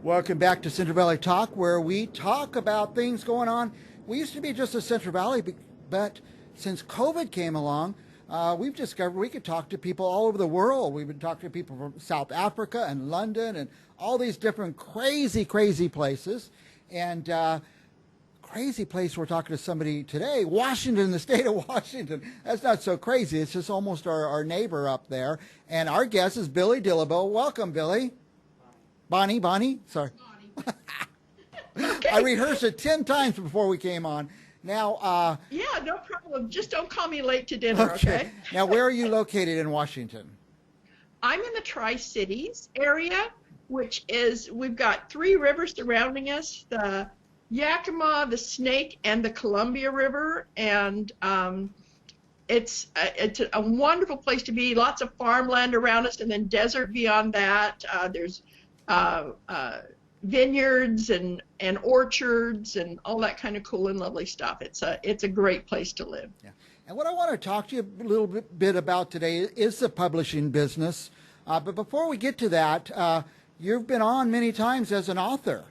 Welcome back to Central Valley Talk, where we talk about things going on. We used to be just a Central Valley, but since COVID came along, we've discovered we could talk to people all over the world. We've been talking to people from South Africa and London and all these different crazy places. And crazy place we're talking to somebody today, Washington, the state of Washington. That's not so crazy. It's just almost our neighbor up there. And our guest is Billy Dillabough. Welcome, Billy. Bonnie, sorry. Okay. I rehearsed it 10 times before we came on. Now, yeah, no problem. Just don't call me late to dinner, okay? Now, where are you located in Washington? I'm in the Tri-Cities area, which is, we've got 3 rivers surrounding us, the Yakima, the Snake, and the Columbia River, and it's a wonderful place to be. Lots of farmland around us, and then desert beyond that. There's vineyards and orchards and all that kind of cool and lovely stuff. It's a great place to live. Yeah. And what I want to talk to you a little bit about today is the publishing business. But before we get to that, you've been on many times as an author.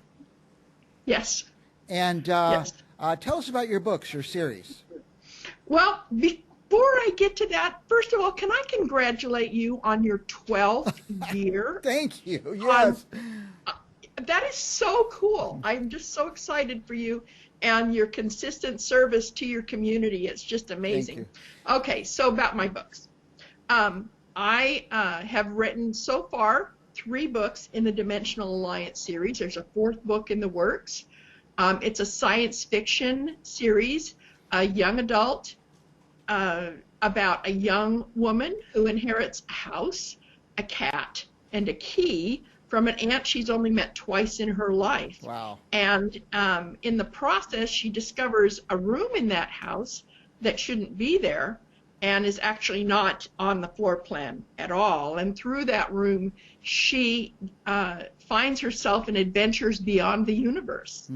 Yes. And yes. Tell us about your books, your series. Well, before I get to that, first of all, can I congratulate you on your 12th year? Thank you. Yes. That is so cool. I'm just so excited for you and your consistent service to your community. It's just amazing. Okay, so about my books. I have written so far 3 books in the Dimensional Alliance series. There's a 4th book in the works. It's a science fiction series, a young adult, about a young woman who inherits a house, a cat, and a key from an aunt she's only met twice in her life. Wow. And in the process, she discovers a room in that house that shouldn't be there and is actually not on the floor plan at all. And through that room, she finds herself in adventures beyond the universe.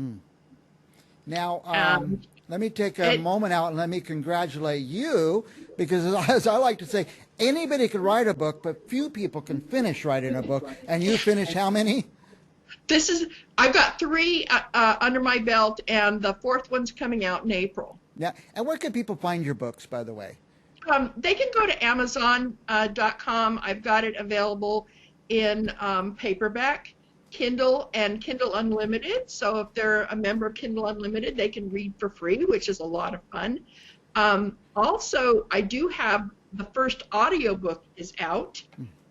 Now, let me take a moment out and let me congratulate you, because as I like to say, anybody can write a book, but few people can finish writing a book. And you finished how many? I've got 3 under my belt, and the 4th one's coming out in April. Yeah. And where can people find your books, by the way? They can go to Amazon.com. I've got it available in paperback, Kindle, and Kindle Unlimited. So if they're a member of Kindle Unlimited, they can read for free, which is a lot of fun. Also, I do have the first audiobook is out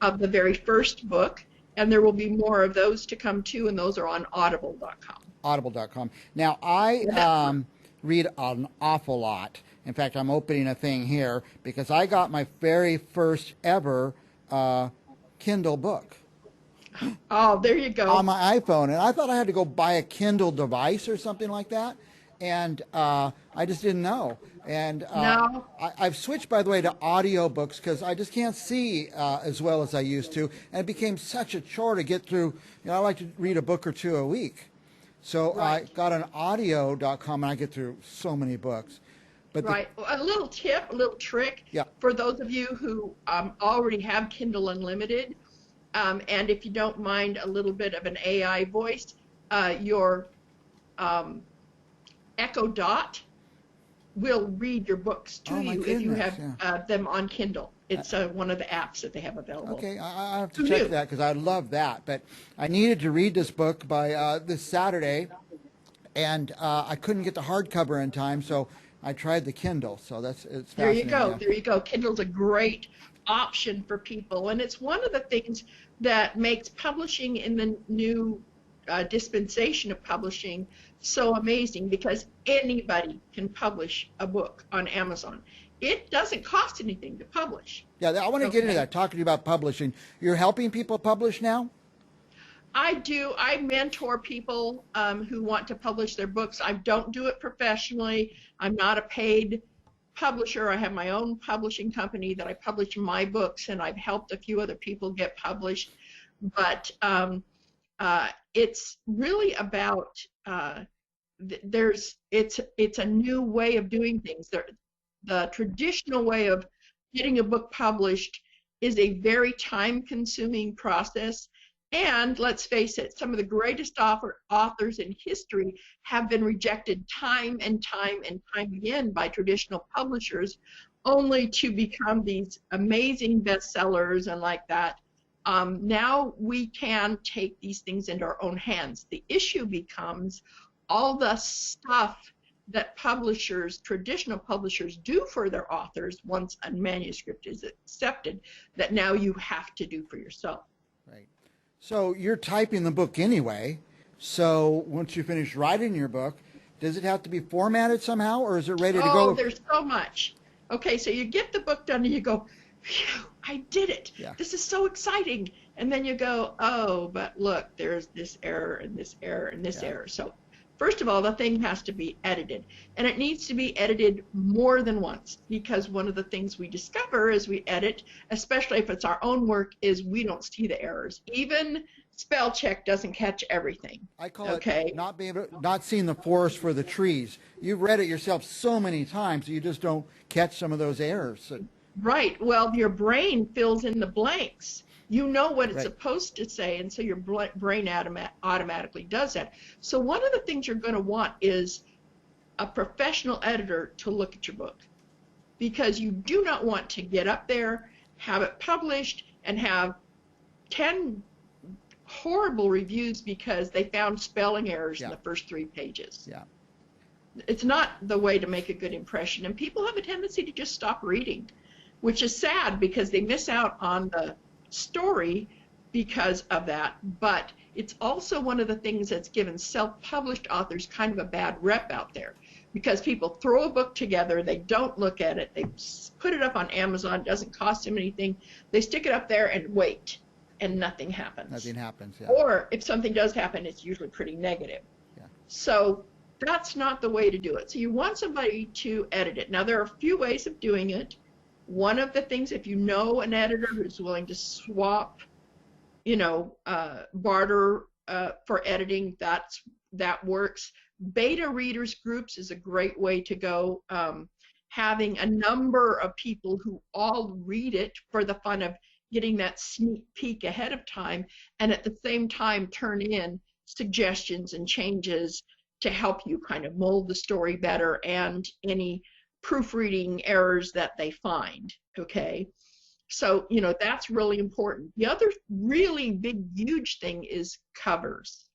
of the very first book, and there will be more of those to come too, and those are on audible.com. Audible.com. Now, I read an awful lot. In fact, I'm opening a thing here because I got my very first ever Kindle book. Oh, there you go. On my iPhone. And I thought I had to go buy a Kindle device or something like that. And I just didn't know. And no. I've switched, by the way, to audiobooks because I just can't see as well as I used to. And it became such a chore to get through. You know, I like to read a book or 2 a week. So right. I got an audio.com, and I get through so many books. But right. A little tip, a little trick for those of you who already have Kindle Unlimited, and if you don't mind a little bit of an AI voice, your Echo Dot will read your books to you if you have them on Kindle. It's one of the apps that they have available. Okay, I have to check that because I love that. But I needed to read this book by this Saturday, and I couldn't get the hardcover in time, so I tried the Kindle. So it's fascinating. There you go. There you go. Kindle's a great option for people, and it's one of the things that makes publishing in the new dispensation of publishing so amazing, because anybody can publish a book on Amazon. It doesn't cost anything to publish. Yeah, I want to get into that, talking to you about publishing. You're helping people publish now? I do. I mentor people who want to publish their books. I don't do it professionally. I'm not a paid publisher. I have my own publishing company that I publish my books, and I've helped a few other people get published. But it's really about it's a new way of doing things. The traditional way of getting a book published is a very time-consuming process, And let's face it, some of the greatest authors in history have been rejected time and time and time again by traditional publishers, only to become these amazing bestsellers and like that. Now we can take these things into our own hands. The issue becomes all the stuff that publishers, traditional publishers, do for their authors once a manuscript is accepted, that now you have to do for yourself. Right. So you're typing the book anyway. So once you finish writing your book, does it have to be formatted somehow, or is it ready to go? Oh, there's so much. Okay, so you get the book done and you go, phew, I did it. Yeah. This is so exciting. And then you go, oh, but look, there's this error and this error and this error. So first of all, the thing has to be edited, and it needs to be edited more than once, because one of the things we discover as we edit, especially if it's our own work, is we don't see the errors. Even spell check doesn't catch everything. I call it not seeing the forest for the trees. You've read it yourself so many times, you just don't catch some of those errors. Right. Well, your brain fills in the blanks. You know what it's supposed to say, and so your brain automatically does that. So one of the things you're going to want is a professional editor to look at your book, because you do not want to get up there, have it published, and have 10 horrible reviews because they found spelling errors in the first 3 pages. Yeah. It's not the way to make a good impression, and people have a tendency to just stop reading, which is sad because they miss out on the story because of that. But it's also one of the things that's given self-published authors kind of a bad rep out there, because people throw a book together, they don't look at it, they put it up on Amazon, it doesn't cost them anything, they stick it up there and wait, and nothing happens. Nothing happens, yeah. Or if something does happen, it's usually pretty negative. Yeah. So that's not the way to do it. So you want somebody to edit it. Now, there are a few ways of doing it. One of the things, if you know an editor who's willing to swap, barter for editing, that works. Beta readers groups is a great way to go. Having a number of people who all read it for the fun of getting that sneak peek ahead of time, and at the same time turn in suggestions and changes to help you kind of mold the story better, and any proofreading errors that they find. Okay, so that's really important. The other really big, huge thing is covers.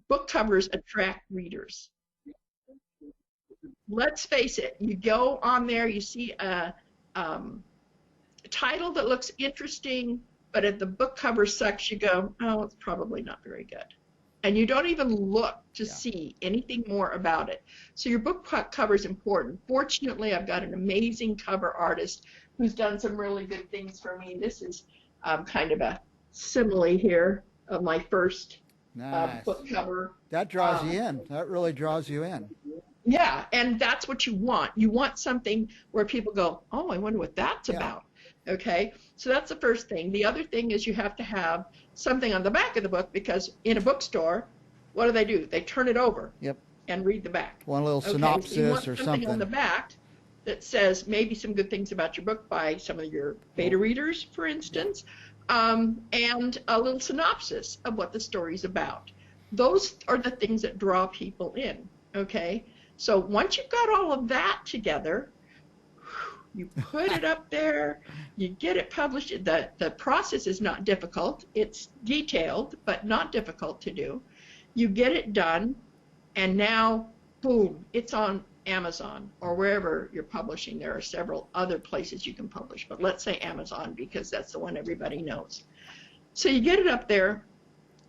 Book covers attract readers. Let's face it, you go on there, you see a title that looks interesting, but if the book cover sucks, you go, oh, it's probably not very good. And you don't even look to see anything more about it. So your book cover is important. Fortunately, I've got an amazing cover artist who's done some really good things for me. This is kind of a simile here of my first book cover. That draws you in. That really draws you in. Yeah, and that's what you want. You want something where people go, oh, I wonder what that's about. Okay, so that's the first thing. The other thing is you have to have something on the back of the book, because in a bookstore, what do? They turn it over and read the back. One little synopsis so you want or something on the back that says maybe some good things about your book by some of your beta readers, for instance, and a little synopsis of what the story's about. Those are the things that draw people in, okay? So once you've got all of that together, you put it up there, you get it published. The process is not difficult. It's detailed, but not difficult to do. You get it done, and now, boom, it's on Amazon or wherever you're publishing. There are several other places you can publish, but let's say Amazon, because that's the one everybody knows. So you get it up there,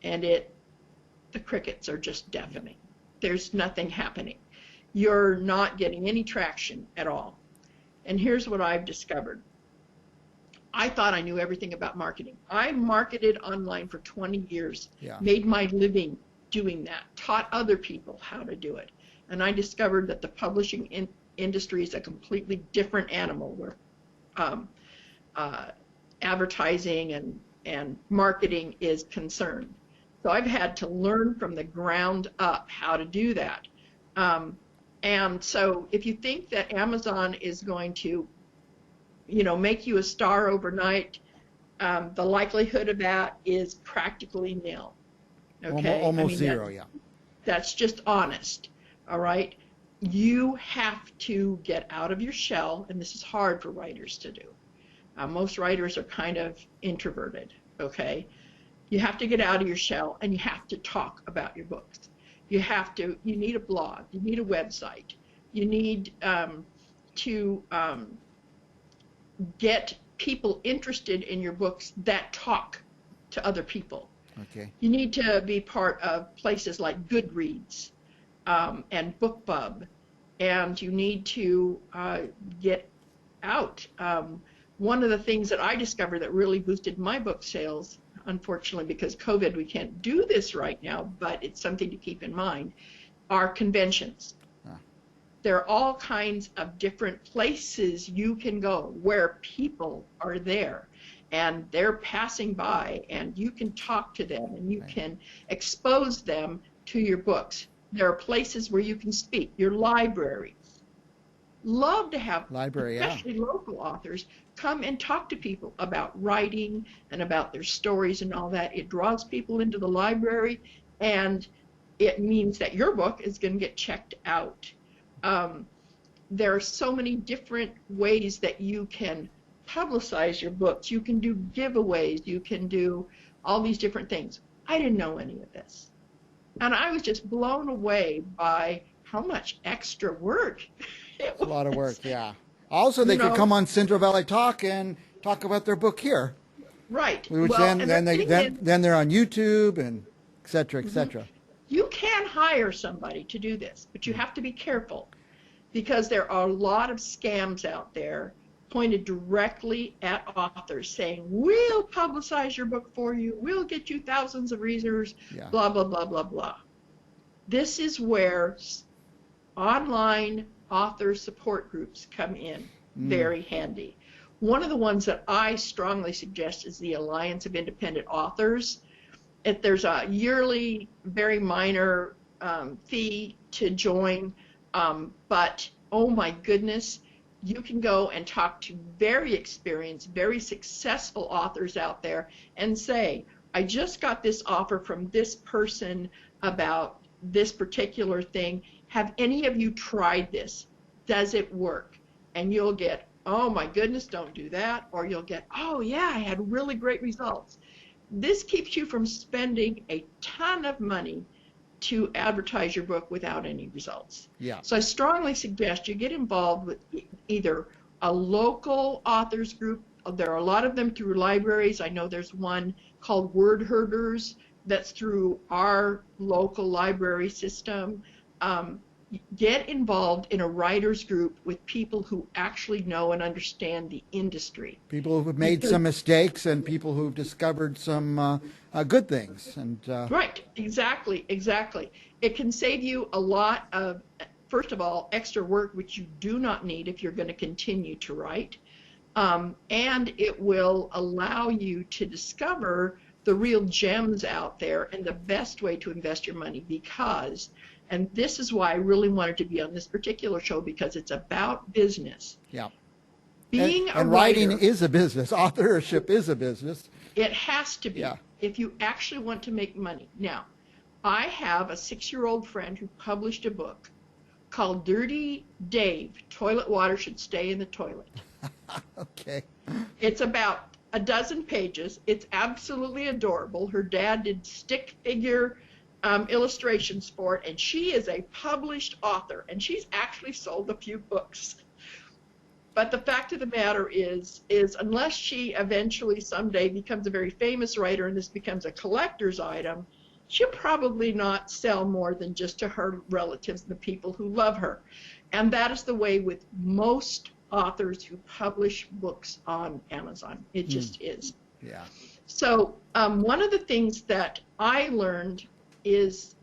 and the crickets are just deafening. There's nothing happening. You're not getting any traction at all. And here's what I've discovered. I thought I knew everything about marketing. I marketed online for 20 years, made my living doing that, taught other people how to do it. And I discovered that the publishing industry is a completely different animal, where advertising and marketing is concerned. So I've had to learn from the ground up how to do that. And so if you think that Amazon is going to, make you a star overnight, the likelihood of that is practically nil. Okay, almost zero. Yeah. That's just honest. All right. You have to get out of your shell, and this is hard for writers to do. Most writers are kind of introverted. Okay. You have to get out of your shell, and you have to talk about your books. You need a blog, you need a website, you need to get people interested in your books that talk to other people. Okay. You need to be part of places like Goodreads and BookBub, and you need to get out. One of the things that I discovered that really boosted my book sales, unfortunately because COVID we can't do this right now, but it's something to keep in mind, are conventions. There are all kinds of different places you can go where people are there and they're passing by, and you can talk to them and you can expose them to your books. There are places where you can speak. Your libraries. Love to have, especially local authors, come and talk to people about writing and about their stories and all that. It draws people into the library, and it means that your book is going to get checked out. There are so many different ways that you can publicize your books. You can do giveaways. You can do all these different things. I didn't know any of this. And I was just blown away by how much extra work it was. A lot of work, yeah. Also, they could come on Central Valley Talk and talk about their book here. Right. Which then they're on YouTube and et cetera, et cetera. You can hire somebody to do this, but you have to be careful because there are a lot of scams out there pointed directly at authors saying, we'll publicize your book for you, we'll get you thousands of readers, blah, blah, blah, blah, blah. This is where online author support groups come in very handy. One of the ones that I strongly suggest is the Alliance of Independent Authors. There's a yearly, very minor fee to join, but oh my goodness, you can go and talk to very experienced, very successful authors out there and say, I just got this offer from this person about this particular thing. Have any of you tried this? Does it work? And you'll get, oh my goodness, don't do that. Or you'll get, oh yeah, I had really great results. This keeps you from spending a ton of money to advertise your book without any results. Yeah. So I strongly suggest you get involved with either a local authors group. There are a lot of them through libraries. I know there's one called Word Herders that's through our local library system. Get involved in a writers group with people who actually know and understand the industry. People who've made some mistakes and people who've discovered some good things. And right, exactly. It can save you a lot of, first of all, extra work, which you do not need if you're going to continue to write. And it will allow you to discover the real gems out there and the best way to invest your money because, and this is why I really wanted to be on this particular show, because it's about business. Yeah. Being a writing writer, is a business. Authorship is a business. It has to be, yeah. If you actually want to make money. Now, I have a 6-year-old friend who published a book called Dirty Dave, Toilet Water Should Stay in the Toilet. Okay. It's about a dozen pages. It's absolutely adorable. Her dad did stick figure illustrations for it, and she is a published author, and she's actually sold a few books. But the fact of the matter is unless she eventually someday becomes a very famous writer and this becomes a collector's item, she'll probably not sell more than just to her relatives and the people who love her. And that is the way with most authors who publish books on Amazon. It just is. Yeah. So one of the things that I learned is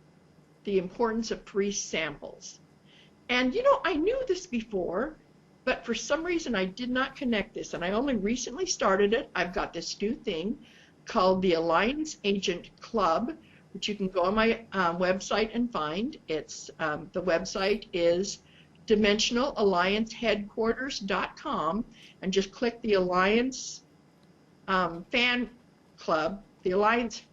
the importance of free samples. And I knew this before, but for some reason I did not connect this, and I only recently started it. I've got this new thing called the Alliance Agent Club, which you can go on my website and find. It's the website is dimensionalallianceheadquarters.com, and just click the Alliance fan club, the Alliance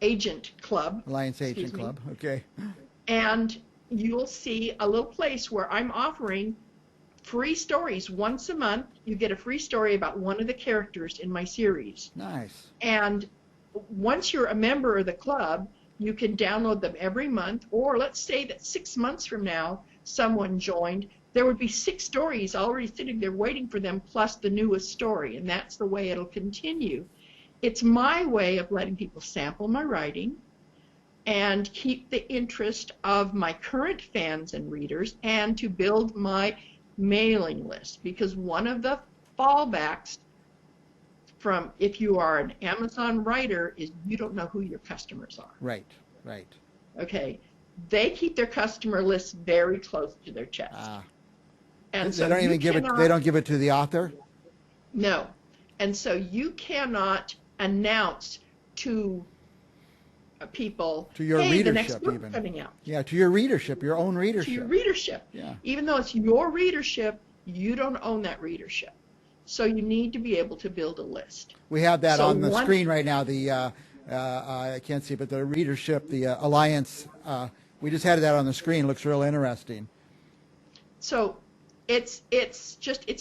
Agent Club. Alliance Agent Club, okay. And you'll see a little place where I'm offering free stories once a month. You get a free story about one of the characters in my series. Nice. And once you're a member of the club, you can download them every month. Or let's say that 6 months from now, someone joined, there would be 6 stories already sitting there waiting for them, plus the newest story. And that's the way it'll continue. It's my way of letting people sample my writing and keep the interest of my current fans and readers, and to build my mailing list. Because one of the fallbacks from if you are an Amazon writer is you don't know who your customers are. Right, right. Okay. They keep their customer list very close to their chest. And they don't even give it. They don't give it to the author. No, and so you cannot announce to people, to your hey, readership, the next book even coming out. Yeah, to your readership, your own readership. To your readership. Yeah. Even though it's your readership, you don't own that readership. So you need to be able to build a list. We have that on the screen right now. The I can't see, but the readership, the Alliance. We just had that on the screen. It looks real interesting. So it's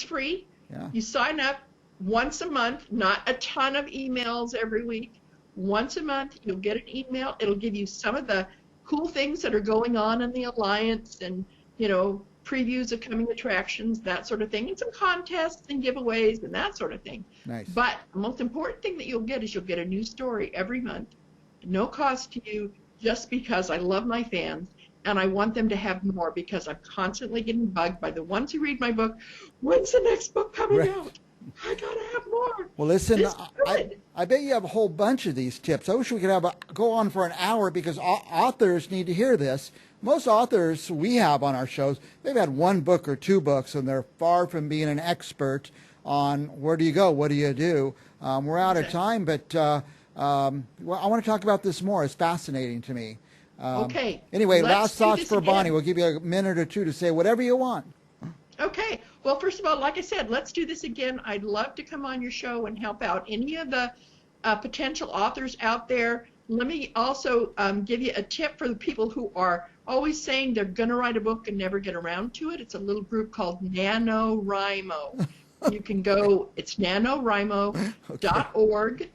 free. Yeah. You sign up once a month, not a ton of emails every week. Once a month, you'll get an email. It'll give you some of the cool things that are going on in the Alliance, and, previews of coming attractions, that sort of thing, and some contests and giveaways and that sort of thing. Nice. But the most important thing that you'll get is you'll get a new story every month, no cost to you, just because I love my fans and I want them to have more, because I'm constantly getting bugged by the ones who read my book. When's the next book coming out? I gotta have more. Well, listen, I bet you have a whole bunch of these tips. I wish we could go on for an hour, because authors need to hear this. Most authors we have on our shows, they've had 1 book or 2 books, and they're far from being an expert on where do you go, what do you do. We're out of time, but well, I want to talk about this more. It's fascinating to me. Okay. Anyway, last thoughts for Bonnie. We'll give you a minute or 2 to say whatever you want. Okay. Well, first of all, like I said, let's do this again. I'd love to come on your show and help out any of the potential authors out there. Let me also give you a tip for the people who are always saying they're going to write a book and never get around to it. It's a little group called NaNoWriMo. You can go, it's NaNoWriMo.org.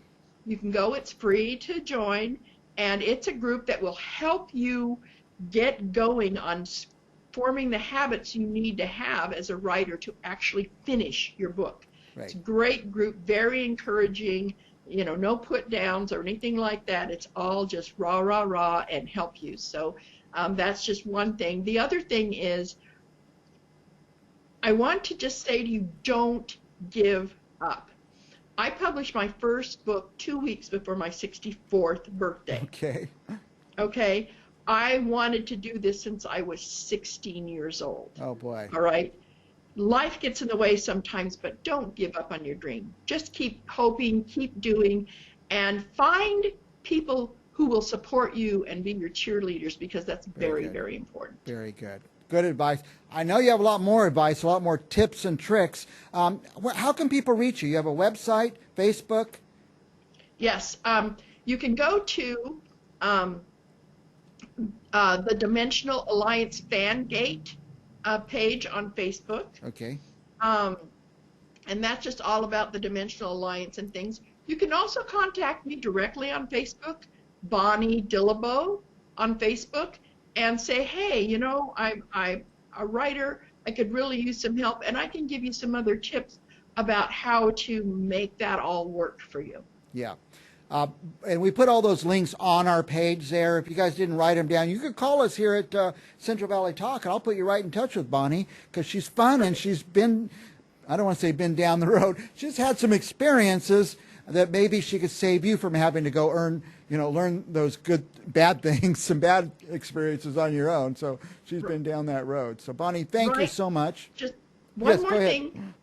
You can go, it's free to join, and it's a group that will help you get going on forming the habits you need to have as a writer to actually finish your book. Right. It's a great group, very encouraging, no put downs or anything like that. It's all just rah, rah, rah, and help you. So that's just one thing. The other thing is, I want to just say to you, don't give up. I published my first book 2 weeks before my 64th birthday. Okay. I wanted to do this since I was 16 years old. Oh, boy. All right. Life gets in the way sometimes, but don't give up on your dream. Just keep hoping, keep doing, and find people who will support you and be your cheerleaders, because that's very, very important. Very good. Good advice. I know you have a lot more advice, a lot more tips and tricks. How can people reach you? You have a website, Facebook? Yes. You can go to the Dimensional Alliance Fangate page on Facebook. Okay. And that's just all about the Dimensional Alliance and things. You can also contact me directly on Facebook, Bonnie Dillabough on Facebook, and say, hey, I'm a writer. I could really use some help, and I can give you some other tips about how to make that all work for you. Yeah. And we put all those links on our page there. If you guys didn't write them down, you could call us here at Central Valley Talk, and I'll put you right in touch with Bonnie, because she's fun, and she's been, I don't want to say been down the road, she's had some experiences that maybe she could save you from having to go learn those bad things, some bad experiences on your own. So she's been down that road. So Bonnie, thank you so much. Just one more thing.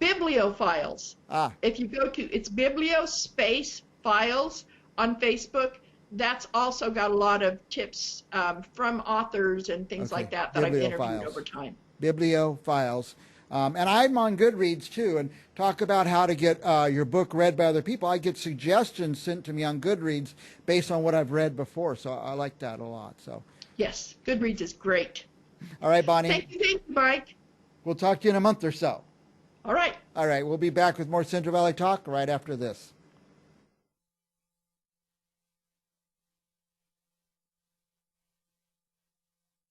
Bibliophiles. If you go to, it's Bibliospace Files on Facebook. That's also got a lot of tips from authors and things like that I've interviewed over time. Bibliophiles. And I'm on Goodreads too, and talk about how to get your book read by other people. I get suggestions sent to me on Goodreads based on what I've read before, so I like that a lot. So, Yes, Goodreads is great. all right, Bonnie. Thank you, Mike. We'll talk to you in a month or so. All right. All right, we'll be back with more Central Valley Talk right after this.